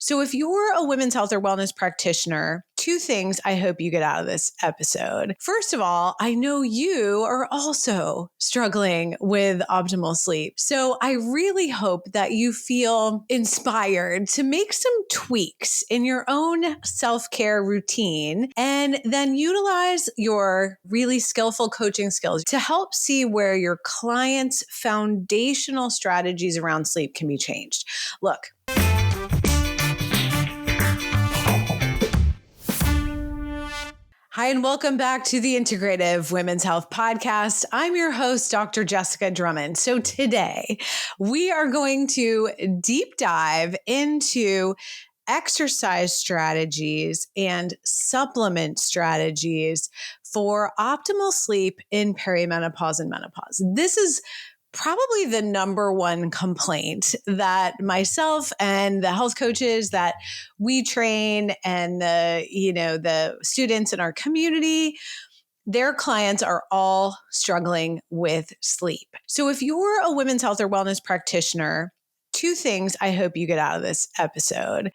So if you're a women's health or wellness practitioner, two things I hope you get out of this episode. First of all, I know you are also struggling with optimal sleep. So I really hope that you feel inspired to make some tweaks in your own self-care routine and then utilize your really skillful coaching skills to help see where your clients' foundational strategies around sleep can be changed. Look, hi, and welcome back to the Integrative Women's Health Podcast. I'm your host, Dr. Jessica Drummond. So today we are going to deep dive into exercise strategies and supplement strategies for optimal sleep in perimenopause and menopause. This is probably the number one complaint that myself and the health coaches that we train and the students in our community, their clients are all struggling with sleep. So if you're a women's health or wellness practitioner, two things I hope you get out of this episode.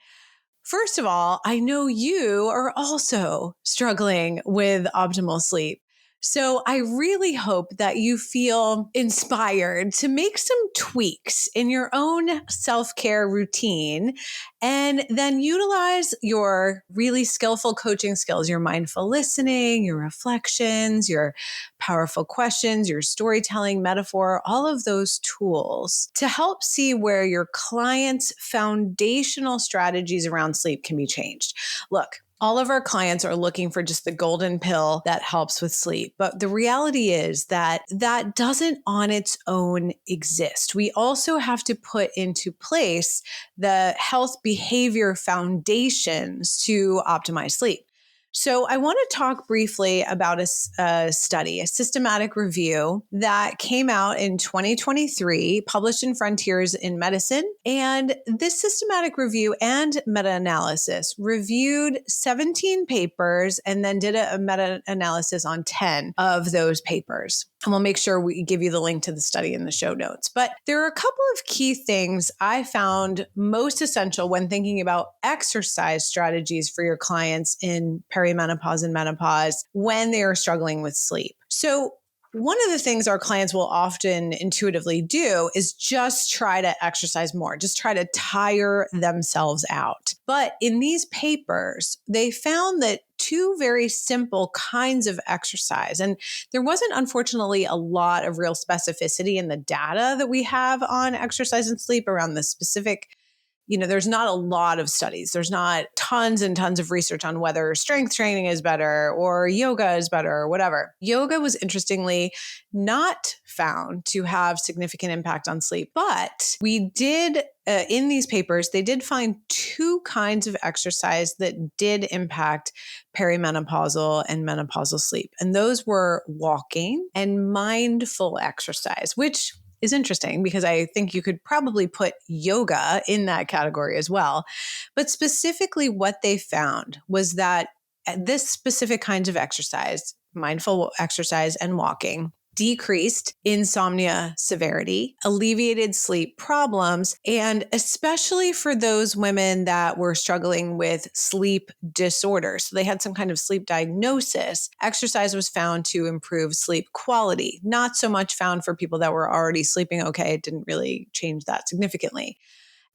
First of all, I know you are also struggling with optimal sleep. So I really hope that you feel inspired to make some tweaks in your own self-care routine and then utilize your really skillful coaching skills, your mindful listening, your reflections, your powerful questions, your storytelling, metaphor, all of those tools to help see where your clients' foundational strategies around sleep can be changed. Look, all of our clients are looking for just the golden pill that helps with sleep. But the reality is that that doesn't on its own exist. We also have to put into place the health behavior foundations to optimize sleep. So I want to talk briefly about a study, a systematic review that came out in 2023, published in Frontiers in Medicine. And this systematic review and meta-analysis reviewed 17 papers and then did a meta-analysis on 10 of those papers. And we'll make sure we give you the link to the study in the show notes. But there are a couple of key things I found most essential when thinking about exercise strategies for your clients in perimenopause and menopause when they are struggling with sleep. So one of the things our clients will often intuitively do is just try to exercise more, just try to tire themselves out. But in these papers, they found that two very simple kinds of exercise. And there wasn't, unfortunately, a lot of real specificity in the data that we have on exercise and sleep around the specific. There's not a lot of studies. There's not tons and tons of research on whether strength training is better or yoga is better or whatever. Yoga was interestingly not found to have significant impact on sleep, but we did, in these papers, they did find two kinds of exercise that did impact perimenopausal and menopausal sleep. And those were walking and mindful exercise, which is interesting because I think you could probably put yoga in that category as well. But specifically what they found was that this specific kinds of exercise, mindful exercise and walking, decreased insomnia severity, alleviated sleep problems, and especially for those women that were struggling with sleep disorders. So they had some kind of sleep diagnosis. Exercise was found to improve sleep quality, not so much found for people that were already sleeping okay. It didn't really change that significantly.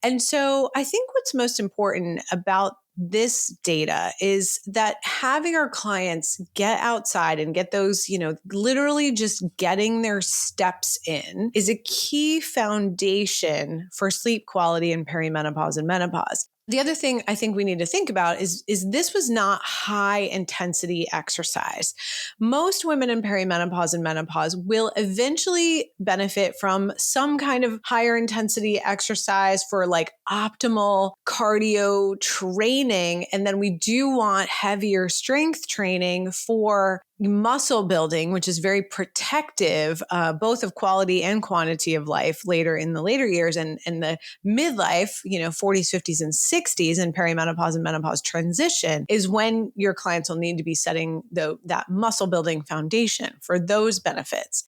And so I think what's most important about this data is that having our clients get outside and get those, literally just getting their steps in is a key foundation for sleep quality in perimenopause and menopause. The other thing I think we need to think about is this was not high intensity exercise. Most women in perimenopause and menopause will eventually benefit from some kind of higher intensity exercise for like optimal cardio training. And then we do want heavier strength training for muscle building, which is very protective, both of quality and quantity of life later in the later years and the midlife, 40s, 50s, and 60s in perimenopause and menopause transition is when your clients will need to be setting that muscle building foundation for those benefits.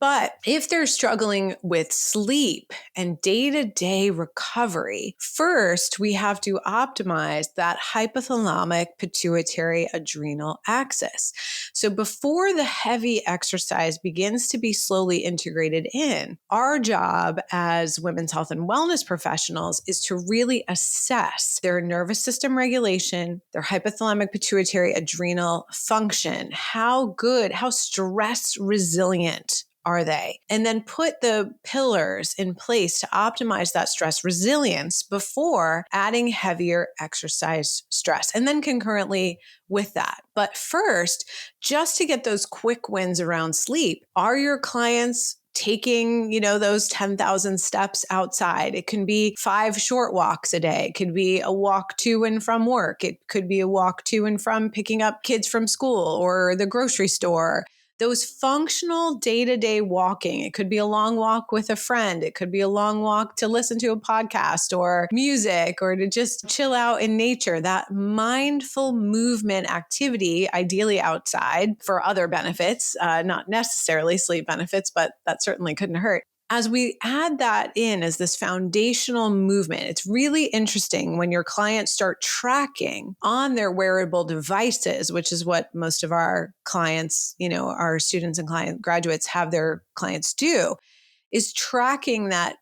But if they're struggling with sleep and day-to-day recovery, first we have to optimize that hypothalamic pituitary adrenal axis. So before the heavy exercise begins to be slowly integrated in, our job as women's health and wellness professionals is to really assess their nervous system regulation, their hypothalamic pituitary adrenal function, how good, how stress resilient are they? And then put the pillars in place to optimize that stress resilience before adding heavier exercise stress. And then concurrently with that. But first, just to get those quick wins around sleep, are your clients taking, those 10,000 steps outside? It can be 5 short walks a day. It could be a walk to and from work. It could be a walk to and from picking up kids from school or the grocery store. Those functional day-to-day walking. It could be a long walk with a friend. It could be a long walk to listen to a podcast or music or to just chill out in nature. That mindful movement activity, ideally outside for other benefits, not necessarily sleep benefits, but that certainly couldn't hurt. As we add that in as this foundational movement, it's really interesting when your clients start tracking on their wearable devices, which is what most of our clients, our students and graduates have their clients do, is tracking that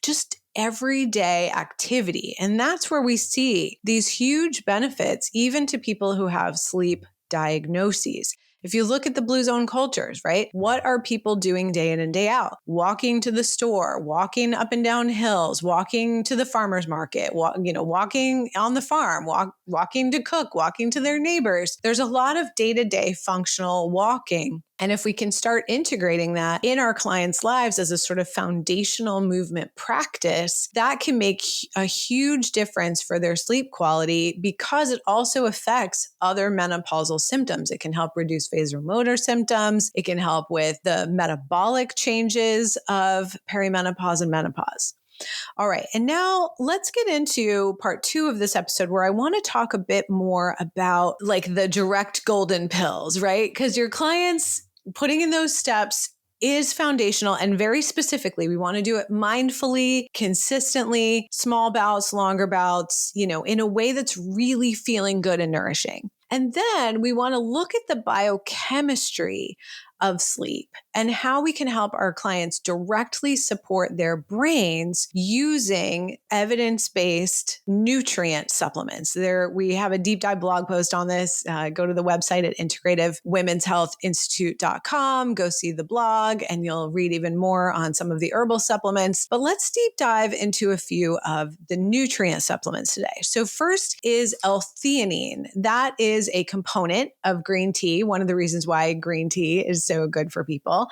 just everyday activity. And that's where we see these huge benefits, even to people who have sleep diagnoses. If you look at the blue zone cultures, right? What are people doing day in and day out? Walking to the store, walking up and down hills, walking to the farmer's market, walking on the farm, walking to cook, walking to their neighbors. There's a lot of day-to-day functional walking. And if we can start integrating that in our clients' lives as a sort of foundational movement practice, that can make a huge difference for their sleep quality because it also affects other menopausal symptoms. It can help reduce vasomotor symptoms. It can help with the metabolic changes of perimenopause and menopause. All right. And now let's get into part 2 of this episode where I want to talk a bit more about like the direct golden pills, right? Because your clients putting in those steps is foundational. And very specifically, we want to do it mindfully, consistently, small bouts, longer bouts, in a way that's really feeling good and nourishing. And then we want to look at the biochemistry of sleep and how we can help our clients directly support their brains using evidence-based nutrient supplements. We have a deep dive blog post on this. Go to the website at integrativewomenshealthinstitute.com. Go see the blog and you'll read even more on some of the herbal supplements. But let's deep dive into a few of the nutrient supplements today. So first is L-theanine. That is a component of green tea. One of the reasons why green tea is so good for people.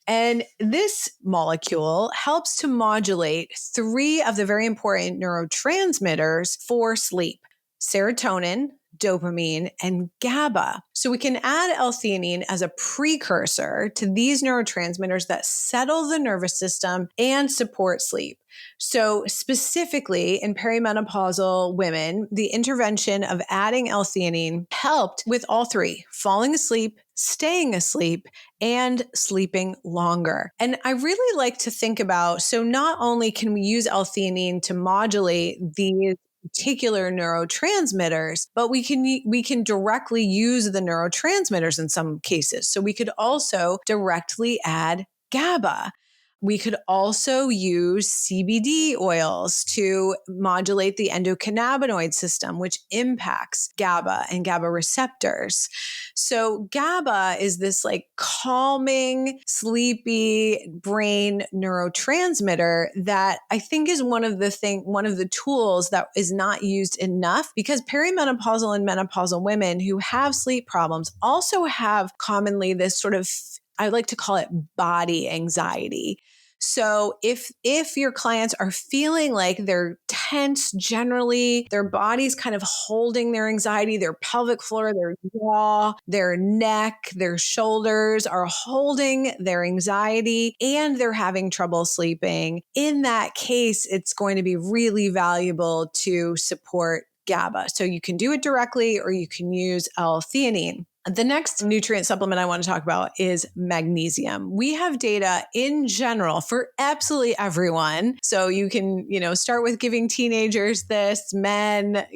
And this molecule helps to modulate 3 of the very important neurotransmitters for sleep: serotonin, dopamine, and GABA. So we can add L-theanine as a precursor to these neurotransmitters that settle the nervous system and support sleep. So specifically in perimenopausal women, the intervention of adding L-theanine helped with all 3: falling asleep, staying asleep, and sleeping longer. And I really like to think about, so not only can we use L-theanine to modulate these particular neurotransmitters, but we can directly use the neurotransmitters in some cases. So we could also directly add GABA. We could also use CBD oils to modulate the endocannabinoid system, which impacts GABA and GABA receptors. So GABA is this like calming, sleepy brain neurotransmitter that I think is one of the tools that is not used enough, because perimenopausal and menopausal women who have sleep problems also have commonly this sort of, I like to call it body anxiety. So if your clients are feeling like they're tense generally, their body's kind of holding their anxiety, their pelvic floor, their jaw, their neck, their shoulders are holding their anxiety, and they're having trouble sleeping, in that case, it's going to be really valuable to support GABA. So you can do it directly or you can use L-theanine. The next nutrient supplement I want to talk about is magnesium. We have data in general for absolutely everyone. So you can, start with giving teenagers this, men,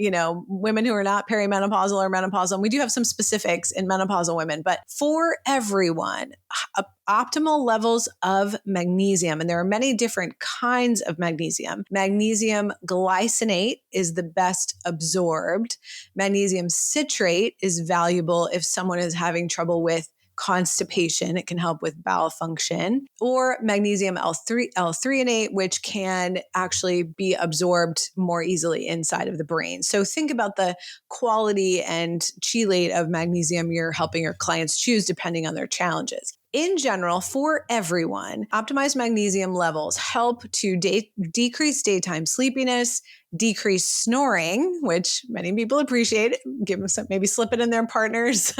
women who are not perimenopausal or menopausal. And we do have some specifics in menopausal women, but for everyone, optimal levels of magnesium. And there are many different kinds of magnesium. Magnesium glycinate is the best absorbed. Magnesium citrate is valuable if someone is having trouble with constipation. It can help with bowel function. Or magnesium L-threonate, which can actually be absorbed more easily inside of the brain. So think about the quality and chelate of magnesium you're helping your clients choose depending on their challenges. In general, for everyone, optimized magnesium levels help to decrease daytime sleepiness, decrease snoring, which many people appreciate. Give them some, maybe slip it in their partner's,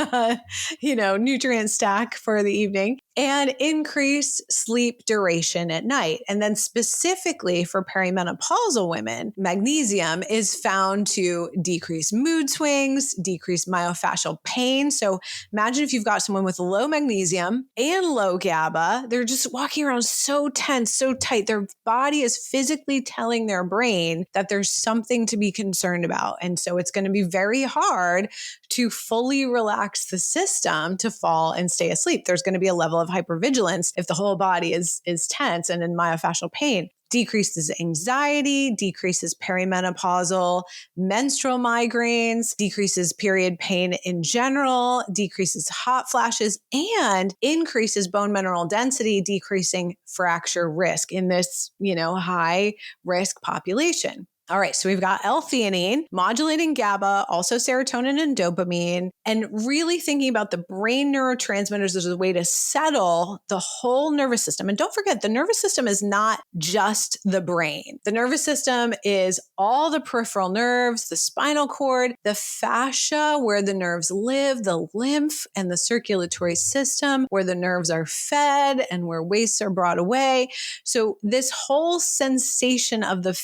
nutrient stack for the evening, and increase sleep duration at night. And then specifically for perimenopausal women, magnesium is found to decrease mood swings, decrease myofascial pain. So imagine if you've got someone with low magnesium and low GABA, they're just walking around so tense, so tight. Their body is physically telling their brain that there's something to be concerned about. And so it's going to be very hard to fully relax the system to fall and stay asleep. There's going to be a level of hypervigilance if the whole body is tense and in myofascial pain. Decreases anxiety, decreases perimenopausal menstrual migraines, decreases period pain in general, decreases hot flashes, and increases bone mineral density, decreasing fracture risk in this, high risk population. All right, so we've got L-theanine, modulating GABA, also serotonin and dopamine, and really thinking about the brain neurotransmitters as a way to settle the whole nervous system. And don't forget, the nervous system is not just the brain. The nervous system is all the peripheral nerves, the spinal cord, the fascia where the nerves live, the lymph and the circulatory system where the nerves are fed and where wastes are brought away. So this whole sensation of the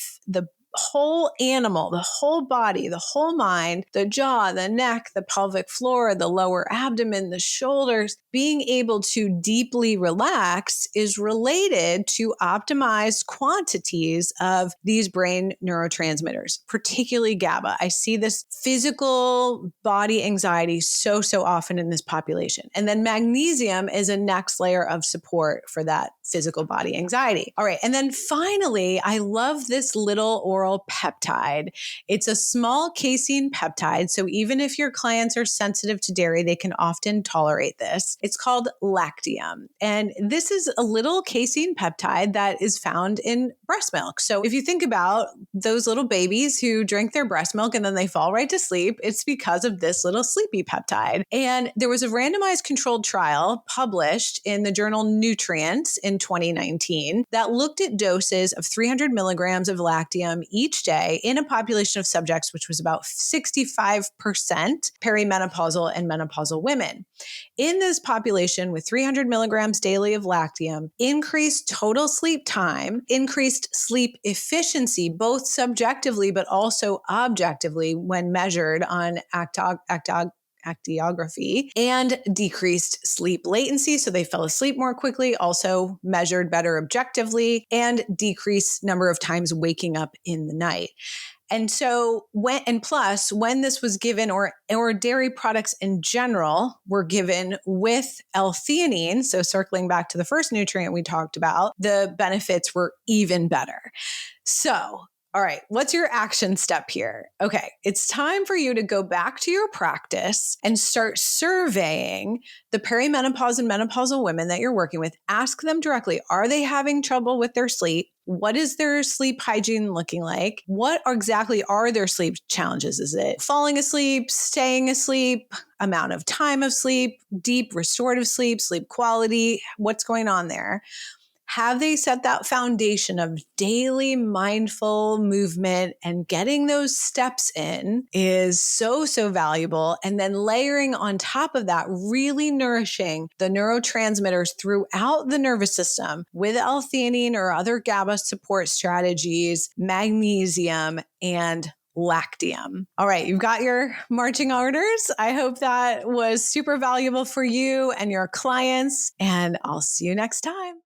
whole animal, the whole body, the whole mind, the jaw, the neck, the pelvic floor, the lower abdomen, the shoulders, being able to deeply relax is related to optimized quantities of these brain neurotransmitters, particularly GABA. I see this physical body anxiety so often in this population. And then magnesium is a next layer of support for that physical body anxiety. All right. And then finally, I love this little oral peptide. It's a small casein peptide. So even if your clients are sensitive to dairy, they can often tolerate this. It's called Lactium. And this is a little casein peptide that is found in breast milk. So if you think about those little babies who drink their breast milk and then they fall right to sleep, it's because of this little sleepy peptide. And there was a randomized controlled trial published in the journal Nutrients in 2019 that looked at doses of 300 milligrams of Lactium each day in a population of subjects, which was about 65% perimenopausal and menopausal women. In this population with 300 milligrams daily of Lactium, increased total sleep time, increased sleep efficiency, both subjectively but also objectively when measured on actiography, and decreased sleep latency. So they fell asleep more quickly, also measured better objectively, and decreased number of times waking up in the night. And so when this was given, or dairy products in general were given with L-theanine, so circling back to the first nutrient we talked about, the benefits were even better. So, all right, what's your action step here? Okay, it's time for you to go back to your practice and start surveying the perimenopause and menopausal women that you're working with. Ask them directly, are they having trouble with their sleep? What is their sleep hygiene looking like? What exactly are their sleep challenges? Is it falling asleep, staying asleep, amount of time of sleep, deep restorative sleep, sleep quality? What's going on there? Have they set that foundation of daily mindful movement, and getting those steps in is so valuable. And then layering on top of that, really nourishing the neurotransmitters throughout the nervous system with L-theanine or other GABA support strategies, magnesium, and Lactium. All right, you've got your marching orders. I hope that was super valuable for you and your clients, and I'll see you next time.